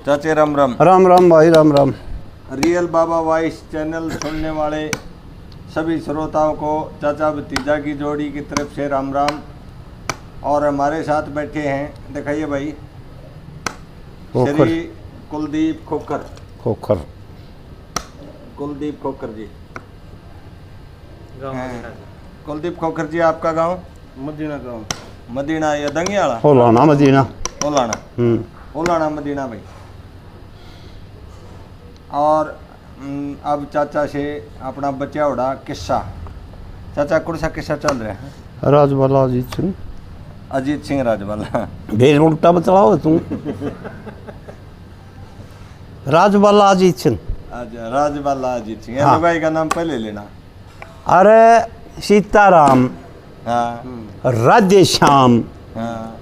चाचे राम राम। राम राम भाई, राम राम। रियल बाबा voice channel सुनने वाले सभी श्रोताओं को चाचा भतीजा की जोड़ी की तरफ से राम राम। और हमारे साथ बैठे हैं, दिखाइए भाई, श्री कुलदीप खोखर। कुलदीप खोखर जी। कुलदीप खोखर जी, आपका गांव? मदीना गाँव। मदीना या दंगियाला? होलाना मदीना। ओलाना मदीना भाई। और अब चाचा से अपना बचा उड़ा किस्सा। चाचा कौन सा किस्सा चल रहा है? राजबाला अजीत सिंह। अजीत सिंह राजबाला। भेज उल्टा बतलाओ तुम। राजबाला अजीत सिंह। अच्छा, राजबाला अजीत सिंह। हाँ। भाई का नाम पहले लेना। अरे सीताराम, हाँ राधे श्याम, हाँ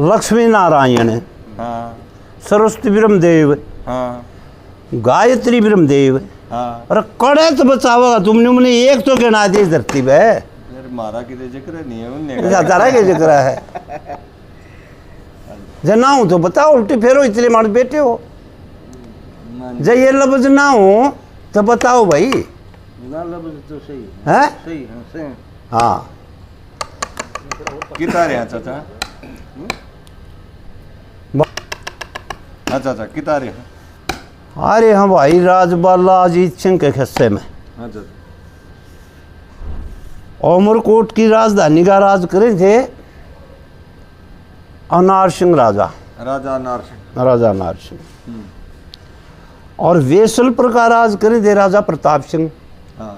लक्ष्मी नारायण, हाँ सरस्वती ब्रह्मदेव, हाँ गायत्री ब्रह्मदेव। हाँ। अरे कड़े तो बचाओगा तुमने, मुझे एक तो कहना दी धरती पे। यार मारा की जिक्र नहीं है उनने। तारा के जिक्र है जना हूं तो बताओ, उल्टे फेरो इतने मार बैठे हो। जब ये लफ्ज ना हो तो बताओ भाई। ना लफ्ज तो सही है। हैं? सही है, सही है। हाँ। किता रहे हैं चाचा? अच्छा अच्छा, किता रहे हैं? अरे हाँ भाई, राजबाला अजीत सिंह के हिस्से में अच्छा। उमरकोट की राजधानी का राज करे थे अनार सिंह राजा। राजा अनार सिंह। राजा अनार सिंह। और वेसलपुर का राज करे थे राजा प्रताप सिंह। हाँ।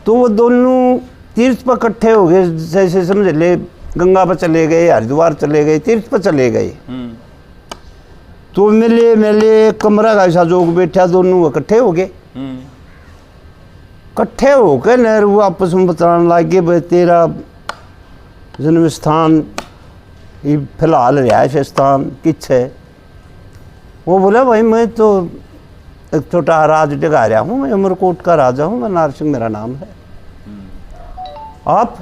तो वो दोनों तीर्थ पर इकट्ठे हो गए, जैसे समझ ले गंगा पर चले गए, हरिद्वार चले गए, तीर्थ पर चले गए। तो मिले मिले कमरा का ऐसा जोग बैठा, दोनों इकट्ठे हो गए। इकट्ठे होकर नेहरू आपस में बताने लगे, भाई तेरा जन्म स्थान ये फिलहाल रिहायश स्थान किस है? वो बोला भाई मैं तो एक छोटा राज डगा रहा हूँ, मैं उमरकोट का राजा हूँ, मैं नार सिंह मेरा नाम है। आप?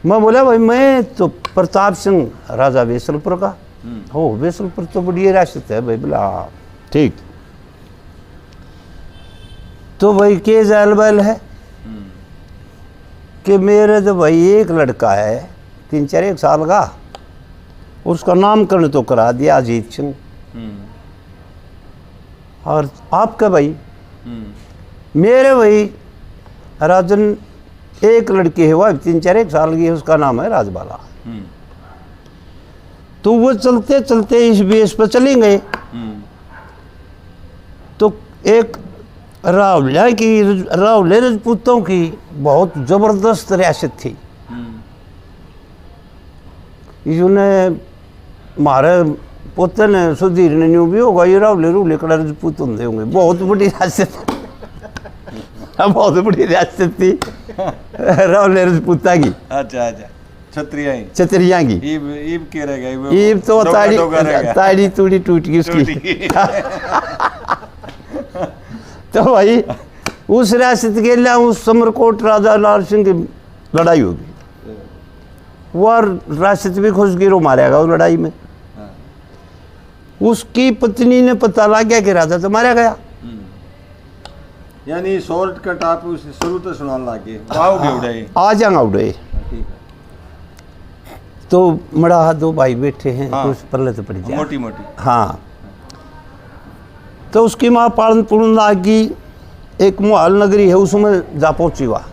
मैं बोला भाई मैं तो प्रताप सिंह राजा वेसलपुर का। हो वेसलपुर तो बड़ी रियासत है भाई। बोला हाँ ठीक। तो भाई के जैल बैल है कि मेरे तो भाई एक लड़का है 3-4 साल का, उसका नामकरण तो करा दिया अजीत सिंह। और आपका भाई? मेरे भाई राजन एक लड़की है, वह 3-4 साल की है, उसका नाम है राजबाला। तो वो चलते चलते इस बेस पर चले गए। तो एक रावले राजपूतों की बहुत जबरदस्त रियासत थी। इन्होंने मारे पोते ने सुधीर ने न्यू भी होगा, ये रावले रूले कड़ा राजपूत होंगे होंगे। बहुत बड़ी रियासत बहुत बड़ी रियासत थी रावले राजपूता की। अच्छा अच्छा, छतरिया की। ईब के रह गई? ईब तो ताड़ी तूड़ी टूट गई उसकी। तो भाई उस रियासत के लिए उस समरकोट राजा लाल सिंह की लड़ाई होगी। वह रियासत भी खुश गिरो मारेगा उस लड़ाई में। उसकी पत्नी ने पता लग गया कि राजा तो मारा गया। यानी शॉर्टकट आप शुरू तो सुनाने लगे। आओगे आ जाऊंगा उड़े। तो मड़ा 2 भाई बैठे हैं। हाँ। तो उस पर तो पड़ी जाए मोटी मोटी। हाँ। तो उसकी माँ पालन पुलन लागी, एक मुहाल नगरी है उसमें जा पहुंची हुआ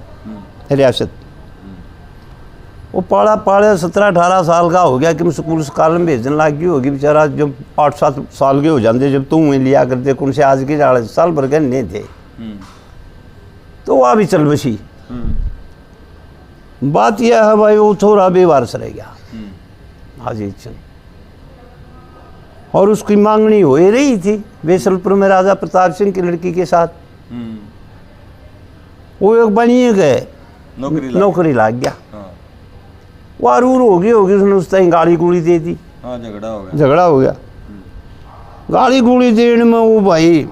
रियासत। वो पाड़ा 17-18 साल का हो गया कि मैं स्कूल स्काल में भेजने लगी होगी। बेचारा जब 8-7 साल के हो जाते जब तुम लिया करते कौन से आज के 40 साल भर के नहीं थे। तो वह भी चल बसी। बात यह है भाई, वो थोड़ा बेवारस रह गया अजीत सिंह। और उसकी मांगनी हो ही रही थी वेसलपुर में राजा प्रताप सिंह की लड़की के साथ। वो एक बनिए गए, नौकरी लाग गया। वो अरूर होगी उसने उस टाइम गाली गुली दे दी। हाँ, झगड़ा हो गया। गाली गुली देने में वो भाई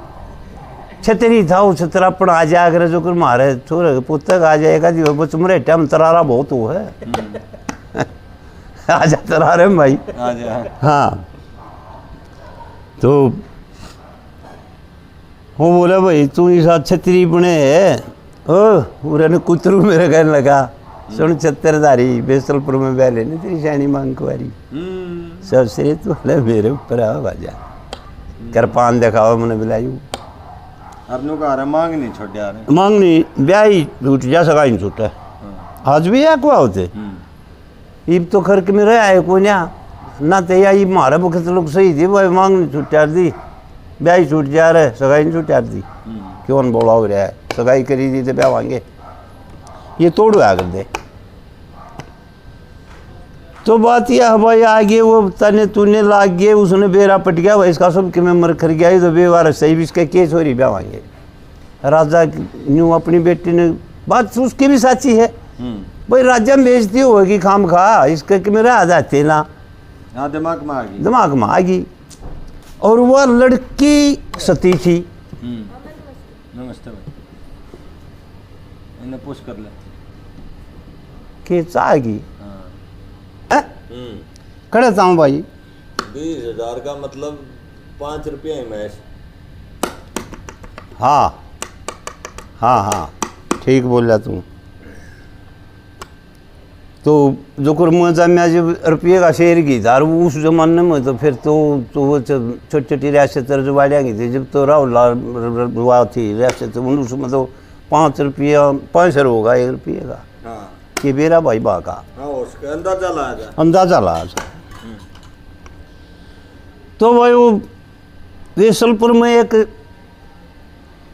छतरी था, वो छतरापन आ जाया करे जो कर मारे छोरे पुस्तक आ जाएगा जी बच मरे टाइम तरारा बहुत वो है। आ जा तरारे में भाई। आ जा। हाँ। तो वो बोला भाई तू इस छतरी बने है ओ उन्होंने कुतरू मेरे कहने लगा सुन छत्तरधारी बेसलपुर में बैले नहीं तेरी शैनी मांग कुआरी सब से तू ले मेरे ऊपर आ बाजा कृपान दिखाओ मैंने बुलायू अपनों का अरे मांग नहीं छोड़ यार मांग नहीं ब्याह ही छूट जा सका ही छूटा आज भी या कुआ होते ईब तो खर्क में रहा है को ना ते या ईब मारा बुखत लोग सही थी भाई मांग नहीं छूट यार दी ब्याह ही छूट जा रहा है सगाई नहीं छूट यार दी क्यों बोला हो रहा है सगाई करी दी तो ब्याह मांगे ये तोड़ आ कर दे तो बात यह भाई आगे वो तने तूने लाग गए उसने बेरा पट गया भाई इसका सब कि मैं मर कर गया तो बेवार सही भी इसका केस हो रही ब्याह मांगे राजा न्यू अपनी बेटी ने बात उसकी भी सच्ची है भाई राजा में बेचती होगी खाम खा इसके कि मेरा आ जाते ना हाँ दिमाग में आ गई और वह लड़की सती थी नमस्ते भाई इन्हें पुश कर ले के चाहेगी खड़े था भाई 20,000 का मतलब 5 रुपये ही मैच हाँ हाँ हाँ ठीक बोल रहा तू तो जो कुरमुआ में जब रुपये का शेर की था वो उस जमाने में तो फिर तो वो छोटी छोटी रियासत रजवाड़ियाँ की थी जब तो राव थी रियासत उसमें तो 5 रुपया 5 होगा 1 रुपये का हाँ कि बेरा भाई बा का उसका अंदाजा लाया था तो भाई वो बेसलपुर में एक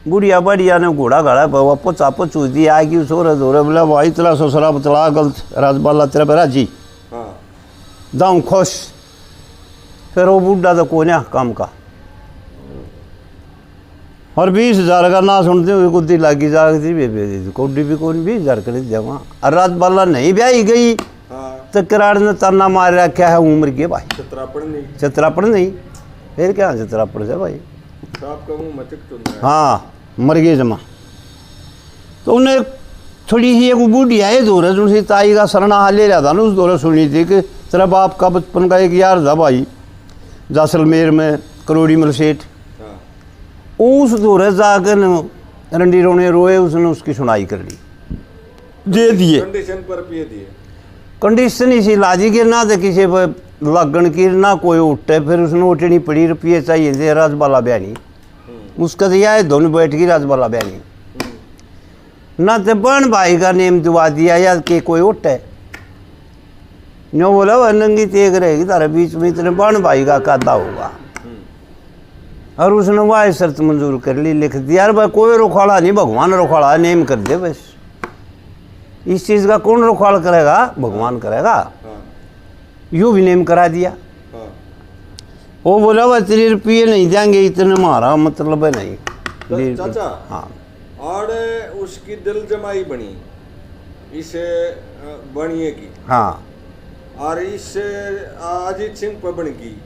बुढ़िया बढ़िया ने घोड़ा गाड़ा वापस आपस चूती आएगी उस बोला भाई तेरा ससुरा बतला गलत राजबाला तेरा पे राजी दाऊँ खुश फिर वो बूढ़ा तो कोन्या काम का और 20,000 का ना सुनते हुए कुत्ती लागी जाती बेबे कोडी भी कौन 20,000 कर दिया वहाँ और राजबाला नहीं ब्याही गई तो किराड़ ने ताना मार रखा है उम्र के भाई छतरापड़ नहीं फिर क्या छतरापड़ से भाई हाँ मर गए जमा तो उन्हें थोड़ी ही एक बूढ़ी आई दौर उनसे ताई का सरना हाल ले रहा था ना उस दौरे सुनी थी कि तेरा बाप का बचपन का एक यार था भाई जैसलमेर में करोड़ी मल सेठ उस दौरे जाकर रंडी रोने रोए उसने उसकी सुनाई कर ली दे दिए कंडीशन इसी लाजी के ना तो किसी पर लगन की ना कोई उठे फिर उसने उठनी पड़ी रुपये चाहिए थे राजबाला बयानी उसका तो यह दोनों बैठ गई राजबाला बयानी ना तो बहन भाई का नेम दुआ दिया या कि कोई उठे नो बोला वह नंगी तेग रहेगी तारे बीच में इतने बहन भाई का कादा होगा और उसने वह शर्त मंजूर कर ली लिख दिया यार भाई कोई रुखाड़ा नहीं भगवान रुखाड़ा नेम कर दे बस इस चीज़ का कौन रुखाड़ करेगा भगवान करेगा यूँ भी नेम करा दिया वो बोला वह 3 रुपये नहीं देंगे इतने मारा मतलब है नहीं चाचा हाँ और उसकी दिल जमाई बनी इसे बनिए की हाँ और इस अजीत सिंह पर बन गई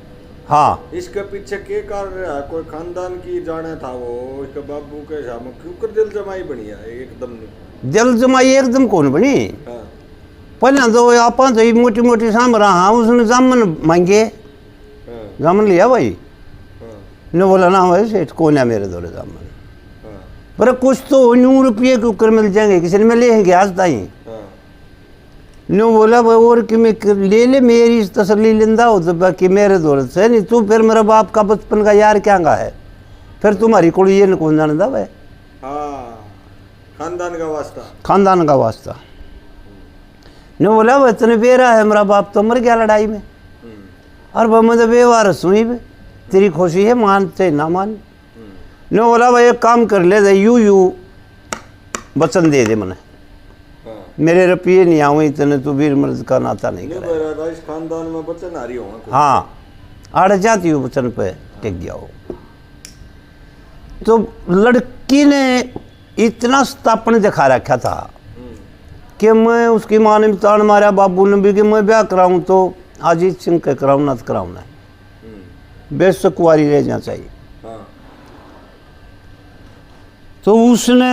हाँ इसके पीछे के कारण कोई खानदान की जाने था वो इसके बाबू के शाम क्यों कर दिल जमाई बनी है एकदम दिल जमाई एकदम कौन बनी पहले तो आप तो मोटी मोटी साम रहा उसने जामन मांगे जामन लिया भाई ने बोला ना भाई सेठ कौन है मेरे दौरे जामन पर कुछ तो 9 रुपये के ऊपर मिल जाएंगे किसी ने लेंगे आज ताई नो बोला भाई और कि मैं ले मेरी तसल्ली लेंदा हो तो बाकी मेरे दौरे से नहीं तू फिर मेरा बाप का बचपन का यार क्या है फिर तुम्हारी कुड़ी ये कौन जानता भाई खानदान का वास्ता ने बोला वो इतने बेरा है मेरा बाप तो मर गया लड़ाई में और वह मुझे बेवार सुनी भी तेरी खुशी है मानते ना मान ने बोला भाई एक काम कर ले यू वचन दे दे मने मेरे रुपये नहीं आऊँ इतने तो वीर मर्द का नाता नहीं कर खानदान में वचन आ रही होगा हाँ अड़ जाती हो वचन पे टिक गया हो तो लड़की ने इतना स्थापन दिखा रखा था कि मैं उसकी माँ ने तान मारा बाबू ने भी कि मैं ब्याह कराऊँ तो अजीत सिंह के कराऊँ ना तो कराऊँ ना बेशक कुंवारी रह जाना चाहिए तो उसने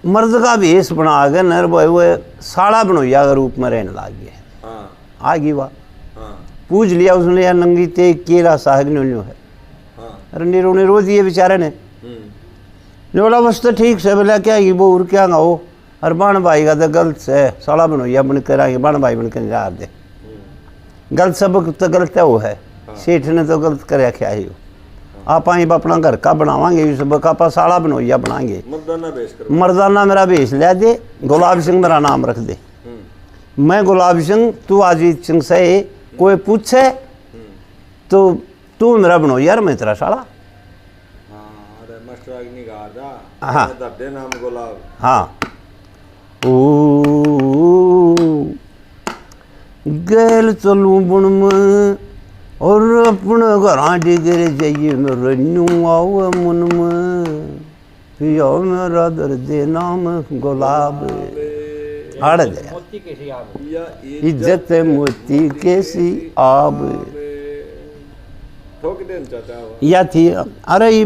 मर्द का भेष बना के नर भाई वो साड़ा बनोया के रूप में रहने लग गया आ गई वाह पूछ लिया उसने यार नंगी ते केरा साहब न्यो है अरे नीरो ने रो दिए बेचारे ने। जो बोला बस तो ठीक से बोला क्या ये वो क्या गाओ और बाण भाई का तो गलत है साला बनोया बन कर आगे बाण भाई बन कर जा दे गलत सब तो गलत है वो है सेठ ने तो गलत कर क्या ही आप अपना घर का बनावांगे सब का आप साला बनोया बनाएंगे मर्दाना मेरा भेष लिया दे गुलाब सिंह मेरा नाम रख दे मैं गुलाब सिंह तू अजीत सिंह से कोई पूछे तो तू मेरा बनो यार मैं तेरा साला। हाँ हाँ गैल चलू बुन में और अपने घर डिगरे जाइए रनू आओ मन में पिया मेरा दर्द नाम गुलाब आड़ दे इज्जत मोती कैसी आब या थी अरे ये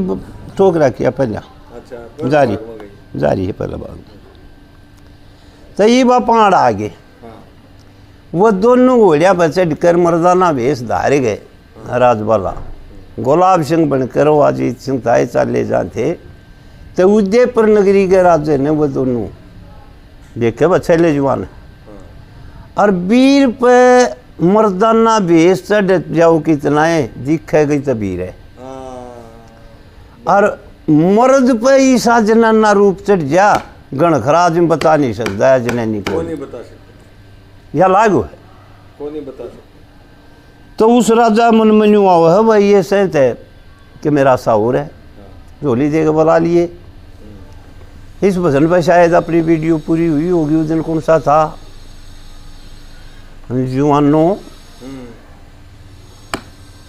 ठोक रखी पहले अच्छा जारी है पहले बात तो ये बा पहाड़ आगे वो दोनों घोड़िया पर चढ़ कर मर्दाना भेष धारे गए राजबाला गुलाब सिंह बनकर वो अजीत सिंह ताए चाले जाते तो उदयपुर नगरी के राजे ने वो दोनों देखे बच्चे जवान और वीर पे मर्दाना भेष चढ़ जाओ कितना है दिखे गई तो वीर है और मर्द पे ईसा जनाना रूप चढ़ जा गणखराज में बता नहीं सकता है जनानी को नहीं बता सकते या लागू है को नहीं बता सकते तो उस राजा मन में यूँ आओ है भाई ये सहत है कि मेरा साउर है झोली दे के बुला लिए इस भजन पर शायद अपनी वीडियो पूरी हुई होगी उस दिन कौन सा था जुआनो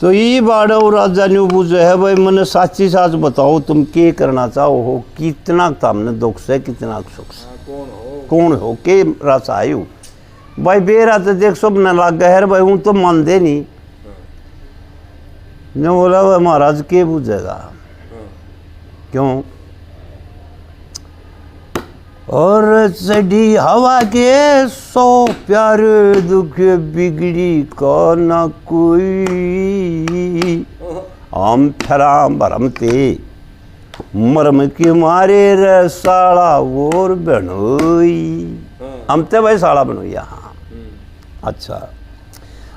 तो ये बाड़ा राजा ने पूछा है भाई मैंने साची साच बताओ तुम क्या करना चाहो हो कितना हमने दुख से कितना सुख से कौन हो के रासा आयु भाई बेरा तो देख सब न लग गया है भाई हूँ तो मानते नहीं ने बोला भाई महाराज के पूछेगा क्यों और चढ़ी हवा के 100 प्यारे दुख बिगड़ी का न कोई हम फरा भरमते मरम के मारे रे साला और बनोई हम तो भाई साला बनोई हाँ अच्छा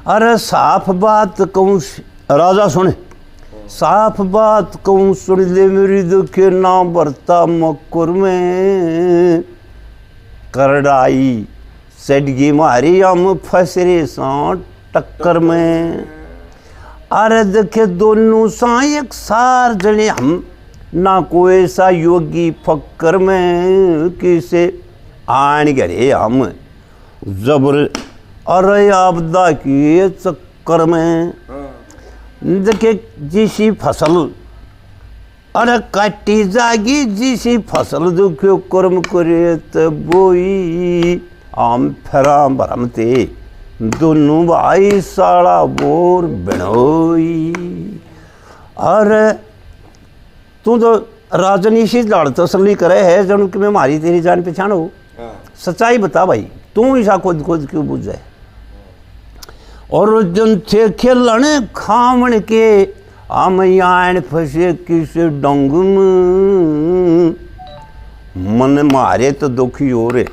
अरे साफ बात कहूँ राजा सुने साफ बात कहूँ सुन ले मेरी दुखे ना बरता मकुर में करड़ाई सडगी मारी हम फसरे सा टक्कर में अरे देखे दोनों सा एक सार जने हम ना कोई सा योगी फक्कर में किसे आन गरे हम जबर अरे आपदा की चक्कर में देखे जिसी फसल अरे काटी जागी जिसी फसल दुखो कर्म करे तो बोई आम फेरा भरमते दोनों भाई साड़ा बोर बनोई अरे तू तो राजनीति लड़ तसली करे है जन कि मैं मारी तेरी जान पहचान हो सच्चाई बता भाई तू ऐसा खुद खुद क्यों बुझ जाए और जन थे खेलने खामण के आम यान फंसे किस डंग में मन मारे तो दुखी हो रे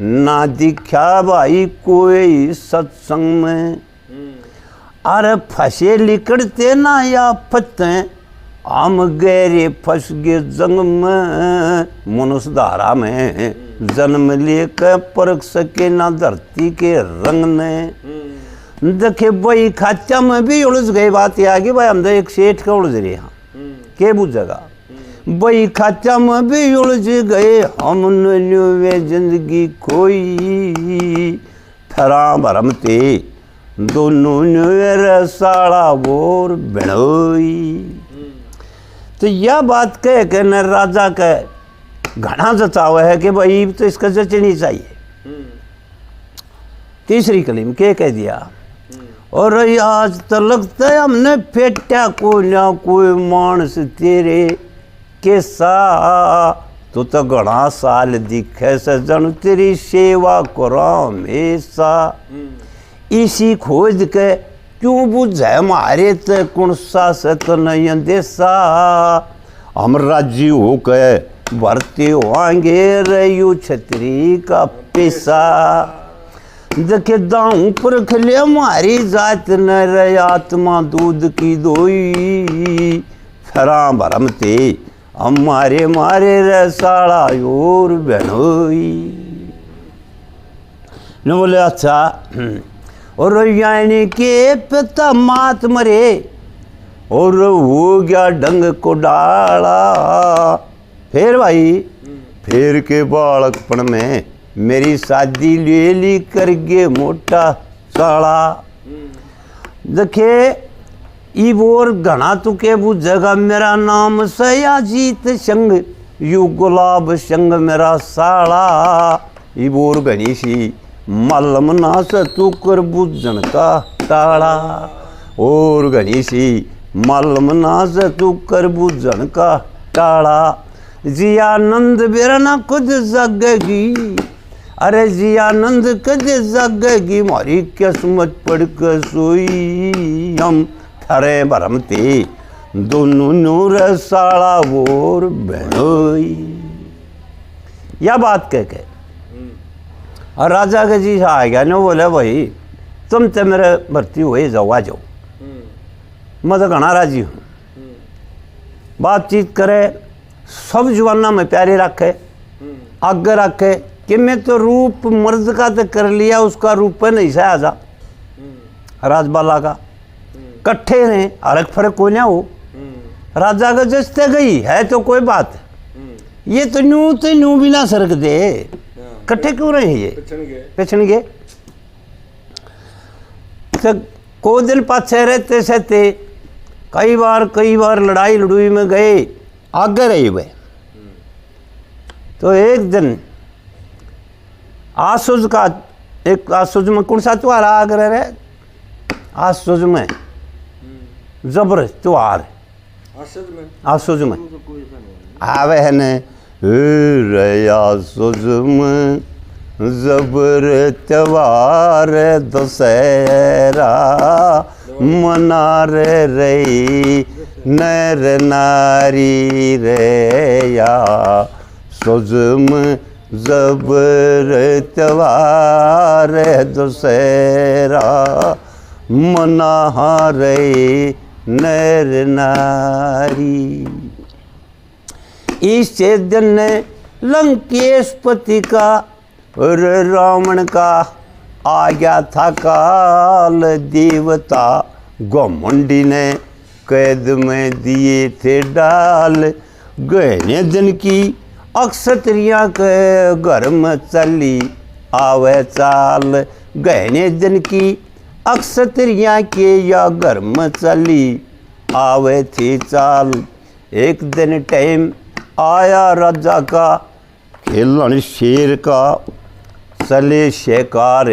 ना दिखा भाई कोई सत्संग में अरे फंसे लिकड़ते ना या फते आम गहरे फंस गए जंग में मनुष्य धारा में जन्म लेकर परख सके ना धरती के रंग ने देखे भाई खाचा में भी उलझ गई बात ये आगे भाई हम तो एक सेठ का उलझ रहे हैं के बुझेगा भाई खाचा में भी उलझ गए हमने वे जिंदगी खोई फरा भरमते दोनों ने साड़ा बोर बनोई तो यह बात कह के न राजा का घना जतावा है कि भाई तो इसका जचनी चाहिए तीसरी कलीम के कह दिया और आज तो लगता है हमने फेटा को ना कोई मानस तेरे के सा तो घना साल दिखे सजन तेरी सेवा करो हमेशा इसी खोज के क्यों बुझे मारे ते कुण सासत नहीं देसा हम राजी हो के भरते होंगे रयू छतरी का पैसा देखे दाऊ पर खले हमारी जात न रहे आत्मा दूध की दोई फरा भरमते हमारे मारे रे साड़ा और बहनोई न बोले अच्छा और यानी के पिता मात मरे और हो गया डंग को डाला फिर भाई फिर के बालकपन में मेरी शादी ले ली कर गे मोटा साला देखे इबोर घना तुके बुझेगा मेरा नाम सयाजीत संग यू गुलाब संग मेरा साला इबोर घनी सी मालम नास तू कर बुझन का ताड़ा और घनी सी मालम नास तू कर बुझन का ताड़ा जियानंद बेरना खुद जगेगी अरे जियानंद कद जगेगी मारी किस्मत पड़ के सोई हम ठरे भरमते दोनों नूर साला वोर बहनोई यह बात कह के और राजा के जी आ गया ने बोले भाई तुम तो मेरे भर्ती हुए जाओ आ जाओ मैं तो घना राजी हूँ बातचीत करे सब जवाना में प्यारे रखे आगे रखे कि मैं तो रूप मर्द का तो कर लिया उसका रूप नहीं से आजा राजबाला का कट्ठे ने अलग फर्क को ना हो राजा का जस्ते गई है तो कोई बात ये तो न्यू बिना सरक दे कट्ठे क्यों रहे ये पिछड़ गए तो को दिन पाछे रहते सहते कई बार लड़ाई लड़ुई में गए आगे रहे हुए तो एक दिन आसुज का एक आसुज में कौन सा त्योहार आगे रहे आसुज में जबर त्योहार आसुज में आवे है ने आसुज में जबर त्योहार दशहरा मना रही नर नारी रे या सुजम जबर त्योहार दशहरा मना रे नर नारी इस दिन लंकेशपति का और रावण का आ गया था काल देवता घमंडी ने कैद में दिए थे डाल गहने दिन की अक्षत्रिया के घर में चली आवे चाल गहने दिन की अक्षत्रिया के या घर में चली आवे थी चाल एक दिन टाइम आया राजा का खेलन शेर का चले शिकार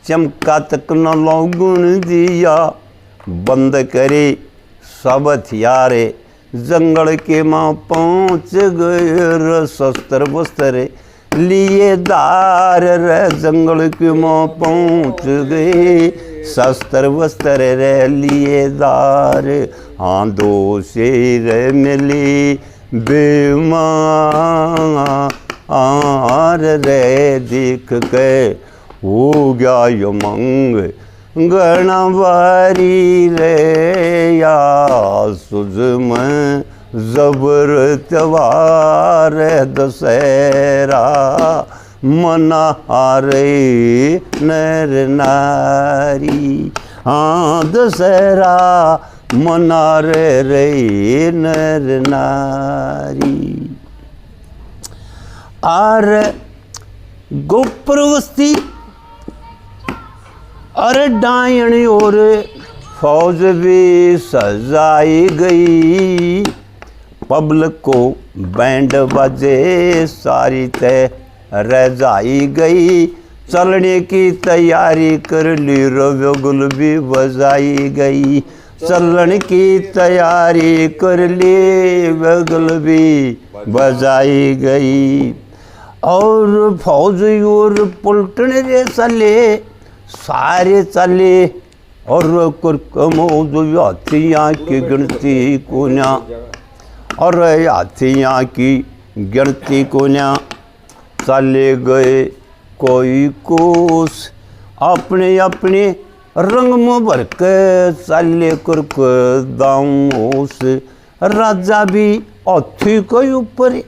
चमका तक न लोगुन दिया बंद करे सब हथियारे जंगल के माँ पहुँच गए शस्त्र वस्त्र लिए दार रे जंगल के माँ पहुँच गए शस्त्र वस्त्र रे लिए दार हाँ दो शेर मिले बेमार रे देख के हो गया यमंग गणवारी रे या सुज में जबर त्योहार दशहरा मना रे नर नारी हाँ दशहरा मना रे नर नारी और गोप्रवस्ती अरे डायनी और फौज भी सजाई गई पब्लिक को बैंड बजे सारी तय रजाई गई चलने की तैयारी कर ली रवगुल भी बजाई गई चलने की तैयारी कर ली बगल भी बजाई गई और फौज और पलटने रे चले सारे चले और कुरकमो हाथियाँ की गिनती को न्या और हाथियाँ की गिनती को न्या चले गए कोई कोस अपने अपने रंग में भर के चले कुरक दाऊस राजा भी हाथी के ऊपर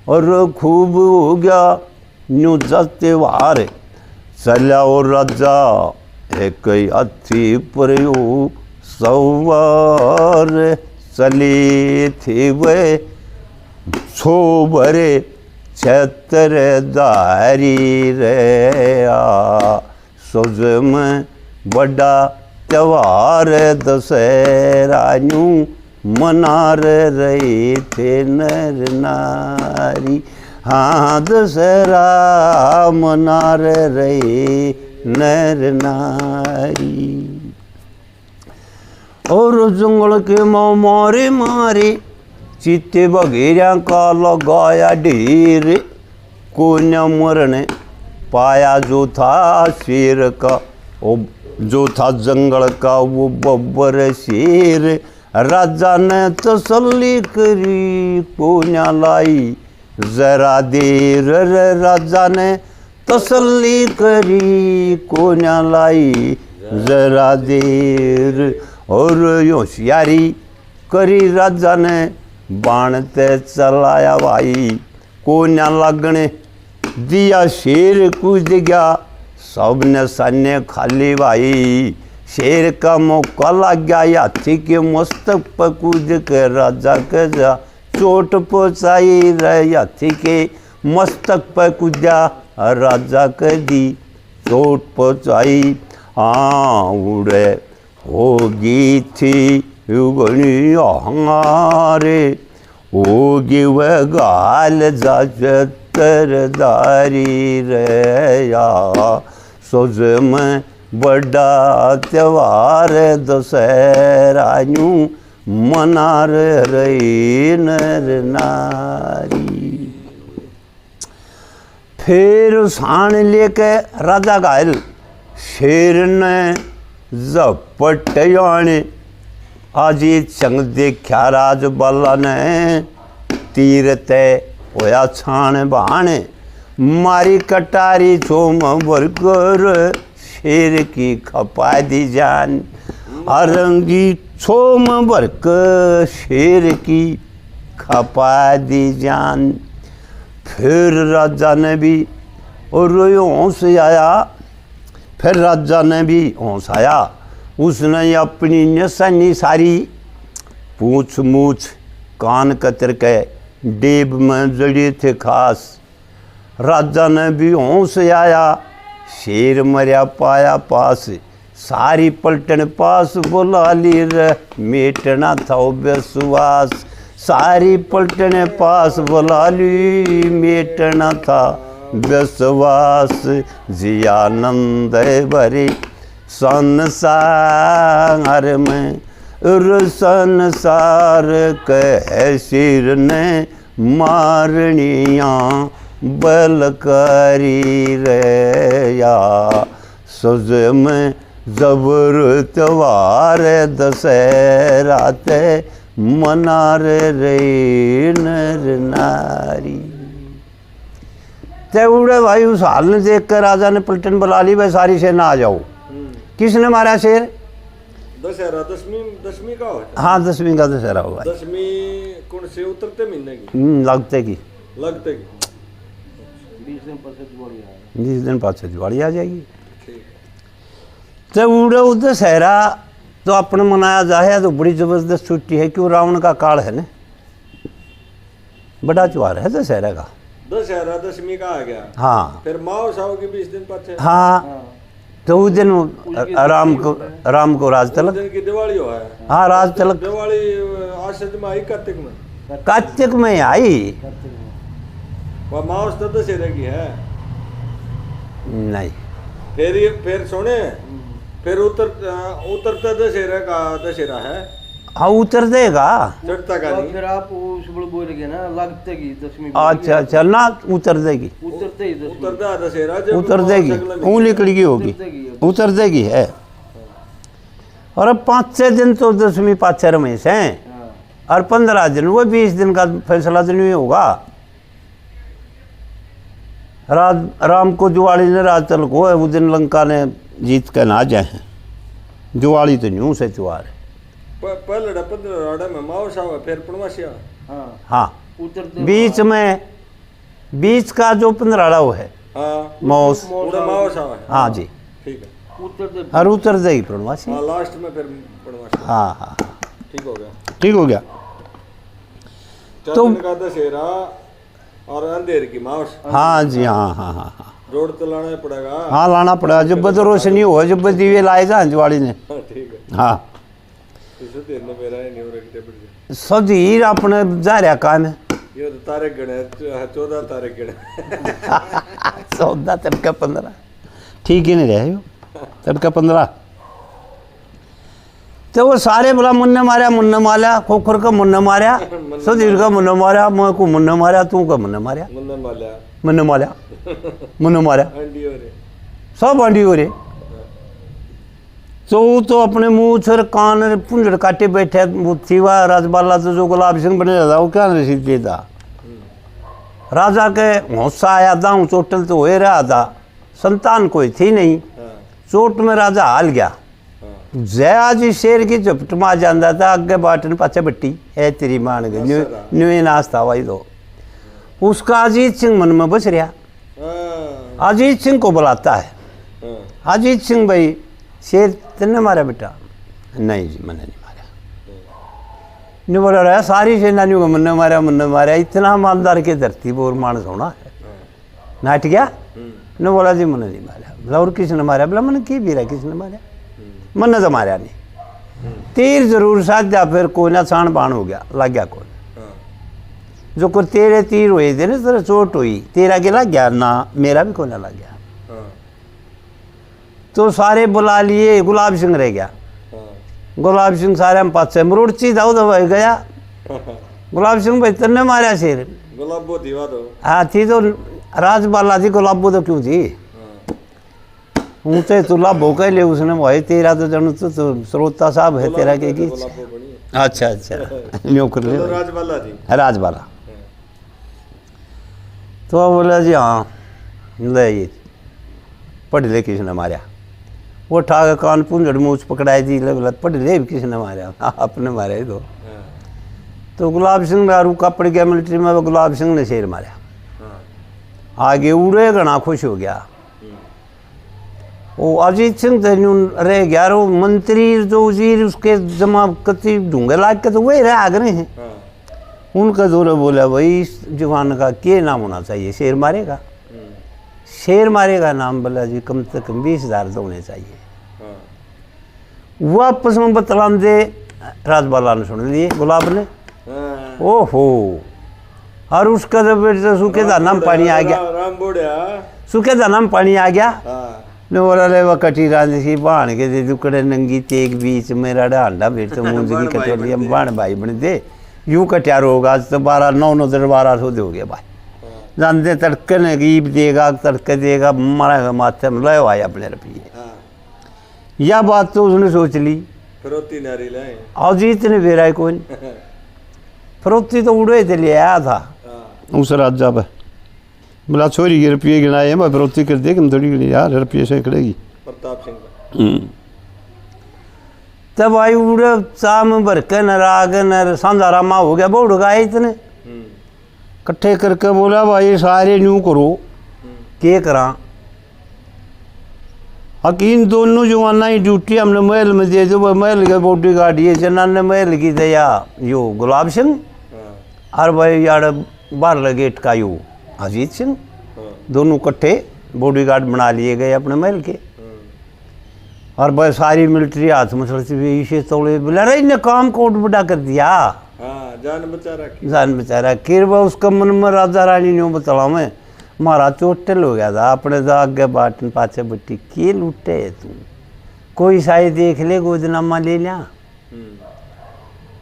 और खूब हो गया न्यू त्योहार चला और राजा एक हाथी पर सवार चले थे वे छो भरे छतर दारी रे सोज में बड़ा त्योहार दशहरा न्यू मना रहे थे नर नारी हाँ दशहरा मना रहे नर नारी और जंगल के माँ मारे मारे चीते बघेरिया का लगाया ढेर को न मरने पाया जो था शेर का जो था जंगल का वो बब्बर शेर राजा ने तसल्ली करी को न लाई जरा देर राजा ने तसल्ली करी को न लाई जरा देर और होशियारी करी राजा ने बाण ते चलाया भाई को न लगने दिया शेर कूद गया सबने सन्ने खाली भाई शेर का मौका लग गया हाथी के मस्तक पर कूद के राजा के जा चोट पहुँचाई रहे हाथी के मस्तक पर कूदा राजा के दी चोट पहुँचाई हाँ उड़े होगी थी युगनी हमारे होगी वह गाल जाचरदारी रे या सोज में बड़ा त्योहार दशहरा यूं मना रही नर नारी। फिर साण लेके राजा घायल शेर ने झपट आने आजी चंग देखा राज बाला ने तीर तय होया छाण बहाने मारी कटारी चोम बरकर शेर की खपा दी जान अरंगी छोम बरक शेर की खपा दी जान। फिर राजा ने भी और होश आया फिर राजा ने भी होश आया उसने अपनी निशानी सारी पूछ मूछ कान कतर के डेब में जड़ी थे खास। राजा ने भी होश आया शेर मरिया पाया पास सारी पलटन पास बुला ली रे मेटना था विश्वास सारी पलटन पास बुला ली मेटना था विश्वास जियानंद भरे संसार में संसार कह सिर ने मारनिया बलकारी रे या सज में जबर त्योहार दशहरा ते मनार रे नर नारी। ते उड़े भाई उस हाल ने देख कर राजा ने पलटन बुला ली भाई सारी सेना आ जाओ। किसने मारा शेर? दशहरा दशमी का होता। हाँ 10वीं का दशहरा हुआ। 10वीं कौन से उतरते महीने की लगते की 20 दिन पाछे दिवाली आ जाएगी। तो उड़े दशहरा तो अपने मनाया जाए तो बड़ी जबरदस्त छुट्टी है क्यों रावण का काल है ना बड़ा त्योहार है दशहरा का। दशहरा दशमी का आ गया। हाँ फिर माओ साओ के 20 दिन पाछे। हाँ तो उस दिन राम को राज तिलक की दिवाली हो है। हाँ राज तिलक दिवाली आश्रम में आई कार्तिक में आई वह माओ तो दशहरा की है नहीं। फिर सुने फिर उतरता दशहरा है। हाँ उतर देगा चढ़ता का नहीं। फिर आप उस बोल गए ना लगते की 10वीं। अच्छा चलना उतर देगी उतरते ही दशहरा उतर देगी ऊँ निकल गई होगी उतर देगी है। और अब 5-6 दिन तो 10वीं पाँच रमेश हैं, हाँ। और 15 दिन वो 20 दिन का फैसला तो नहीं होगा। राम को जुआड़ी ने राजतल को है, उस दिन लंका ने जीत के ना जाए हैं। जुआड़ी तो न्यू से त्योहार है। पहले 15 राड़ा में मावसा हुआ, फिर पूर्णमासिया। हाँ हाँ, उतरते बीच में बीच का जो 15 वो है हाँ मौस, पूरा मावसा है। हाँ जी, ठीक है। उतरते और उतर जाएगी पूर्णमासी। हाँ लास्ट में फिर पूर्णमासिया। हाँ हाँ, ठीक हो गया। ठीक हो गया। तो का दशहरा और अंधेर की मावस। हाँ जी, हाँ हाँ हाँ हाँ, जोड़ तो लाना ही पड़ेगा। हाँ लाना पड़ा, जब बद रोशनी हो, जब बद दीवे लाए जा जुआड़ी ने। हाँ ठीक है। हाँ, इसे देर ने मेरा ही नहीं हो रहा कि सधीर अपने जा रहा काम है। ये तो तारीख गणे 14 तारीख गणे 14 तड़का 15, ठीक ही नहीं रहे हो, तड़का 15। तो वो सारे बोला मुन्ने मारा, खोखर का मुन्ने मारा, सधीर का मुन्ने मारा, मैं को मुन्ने मारा, तू का मुन्ने मारा, मुन्नन वाला मुन्ने मारा, मुन्ने मारा, अंडी हो रहे। सब आंटी हो रहे। तो वो तो अपने मुंह छर कान पुंजड़ काटे बैठे, वो थीवा राजबाला तो जो गुलाब सिंह बने था, वो क्या रसीद देता। राजा के हौसा आया दाऊ चोटल तो हो रहा था, संतान कोई थी नहीं, चोट में राजा हाल गया। जया जी शेर की झपट मार जाता था, आगे बाटन पाछे बट्टी है तेरी मान गई न्यू नाश था वही। तो उसका अजीत सिंह मन में बस रहा, अजीत सिंह को बुलाता है। अजीत सिंह भाई शेर तेने मारा बेटा? नहीं जी मैंने नहीं मारा। नहीं बोला रहा सारी सेनानियों को मन्ने मारा, इतना मालदार के धरती बोर मानस होना है। नाट गया ने बोला जी मैंने नहीं मारा। बोला और किसने मारा? बोला मैंने की भी रहा, किसने मारा? मैंने तो मारा नहीं। तीर जरूर साधा, फिर कोई ना छाण बाण हो गया, लग गया कोई। जो को तेरे तीर हुए थे ना, तेरा चोट हुई, तेरा के लग गया ना, मेरा भी कोई ना लग गया। तो सारे बुला लिए, गुलाब सिंह रह गया। गुलाब सिंह सारे हम पास से मरुड़ची था, तो गया गुलाब सिंह भाई तेने मारा शेर? गुलाबो दीवा दो। हाँ थी तो राजबाला थी, गुलाबो तो क्यों थी? ऊँचे तुला भोके ले उसने भाई, तेरा तो जन तो श्रोता साहब है तेरा के की। अच्छा अच्छा न्यू कर ले, राजबाला थी। राजबाला। तो बोला जी हाँ ले ये पढ़ ले किसने मारा? वो ठाक कान पुंजड़ मूछ पकड़ाई थी, बोला पढ़ ले किसने मारा? आपने मारा ही तो गुलाब सिंह दारू का पड़ गया मिलिट्री में, वो गुलाब सिंह ने शेर मारा। आगे उड़े घना खुश हो गया। वो अजीत सिंह थे रह गया, वो मंत्री जो वजीर उसके जमा कति ढूंढे लाग के तो वही रह आगरे हैं। उनका जोर बोला भाई इस जवान का क्या नाम होना चाहिए? शेर मारेगा, शेर मारेगा नाम। बोला जी कम से कम 20,000 तो होने चाहिए। वापस में बतलाम दे, राजबाला ने सुन लिए गुलाब ने। ओहो, और उसका जब सूखे दाना में पानी आ गया, सूखे दाना में पानी आ गया। ने बोला ले वो कटी रांझ सी बाण के दे दुकड़े नंगी तेग बीच मेरा डांडा फिर तो मूंज की कटोरी हम बाण भाई बन दे। यूं कटिया रोग आज तो 12-9 हो गया भाई। जानते तड़के ने गीब देगा, तड़के देगा, मारेगा माथे में लय आया अपने रुपये। यह बात तो उसने सोच ली। फरोती नारी लाए अजीत ने बेरा कौन फरोती तो उड़े थे ले आया था उस राजा पर। बोला छोरी के रुपये गिनाए मैं फरोती कर दे कि थोड़ी गिनी यार रुपये से करेगी प्रताप सिंह। तब आई उड़े चाम भर के न राग न सांझा रामा हो गया, बहुत उड़गाए इतने इकट्ठे करके। बोला भाई सारे न्यू करो के करा। हकीम दोनों जवाना ही ड्यूटी हमने महल में दे दो, महल के बॉडी गार्ड ये जनाने महल की दया यो गुलाब सिंह और भाई यार बाहर गेट का यो अजीत सिंह, दोनों इकट्ठे बॉडी गार्ड बना लिए गए अपने महल के। और भाई सारी मिलिट्री हाथ में चलती हुई इसे तोड़े। बोला रही ने काम कोट बड़ा कर दिया, जान बचा रहा किरबा उसका मन में राजा रानी ने बतला में मारा चोटल हो गया था अपने तो आगे बाटन पाछे बट्टी के लुटे है तू, कोई शायद देख ले गोदनामा ले लिया।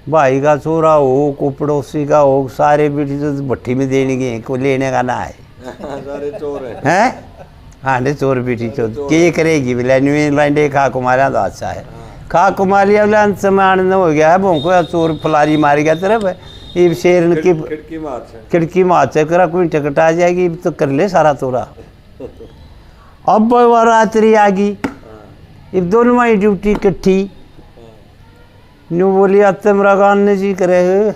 भाई का चोरा हो को पड़ोसी का हो, सारे बेटी तो भट्टी में देने गए, को लेने का ना है सारे चोर हैं। हाँ चोर बेटी चोर के करेगी बोला न्यू लाइंडे खा को मारा तो अच्छा है। खा कुमारी वाला अंत समय आनंद हो गया है भोंको या चोर फलारी मार गया तरफ ये शेर की खिड़की में हाथ से करा कोई टिकट आ जाएगी तो कर ले सारा तोरा। अब वो रात्रि आ गई अब दोनों माई ड्यूटी इकट्ठी न्यू बोली आत्मरा गाने जी करे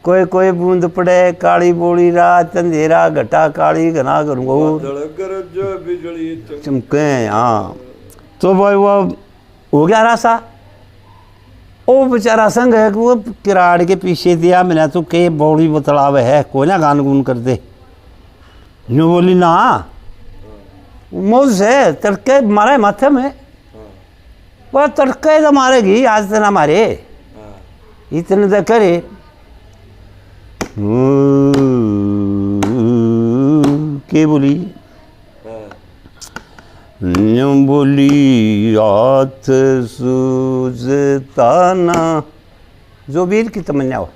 कोई कोई बूंद पड़े काली बोली रात अंधेरा घटा काली घना घनघोर चमके। हाँ तो भाई वो हो गया रासा ओ बेचारा संग है कि वो किराड़ के पीछे दिया मैंने तो के बौड़ी बतलाव है कोई ना गान गुन कर दे न्यू बोली ना मौज से तड़के मारे माथे में वह तड़के तो मारेगी आज तो ना मारे इतने तो करे के बोली बोली हाथ सूझता ना जो वीर की तमन्या हो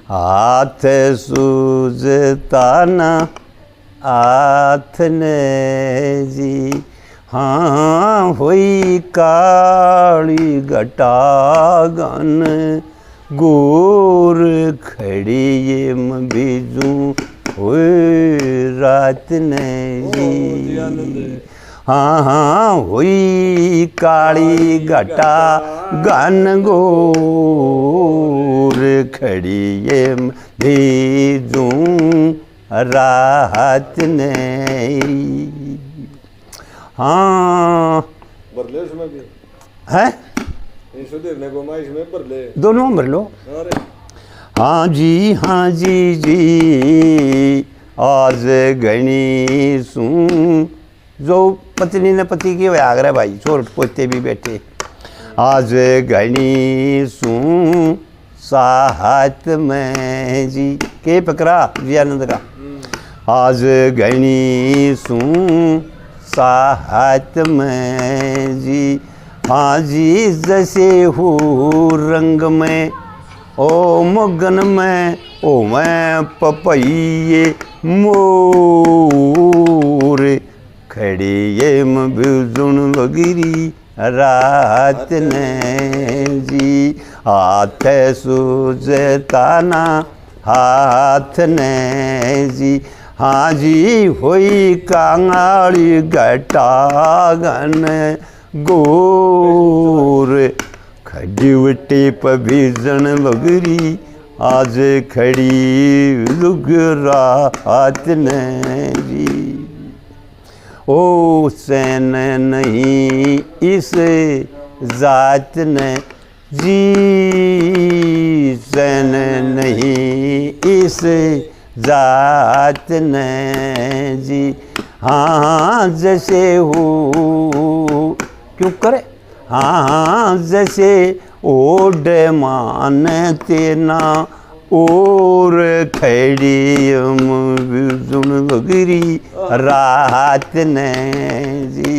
हाथ सूझता ना हाथ ने जी हाँ हुई काली घटा गन गोर खड़ी ये बीजू हुई रात ने जी हाँ हाँ हुई काली घटा गन गोर खड़ी ये बीजू रात ने। हाँ बरले उसमें भी है दोनों भर लो। हाँ जी जी आज गणी सू जो पत्नी ने पति की व्याग रहे भाई छोट पोते भी बैठे आज गणी सू साहत में जी के पकड़ा जी आनंद का आज गणी सू साहत में जी हाँ जी जैसे हो रंग में ओ मगन में ओ मैं पपैये मोर खड़ी ये मजुन वगिरी रात ने जी हाथ सूझता ना हाथ ने जी हाँ जी हुई कांगाड़ी घटागन गोर खड़ी पे भीजन बगरी आज खड़ी लुग रात ने जी ओ सैन नहीं इस जात ने जी सैन नहीं इस जात ने जी हाँ जैसे हो क्यों करे हाँ जैसे ओड मान तेना और खड़ी सुन बगरी रात ने जी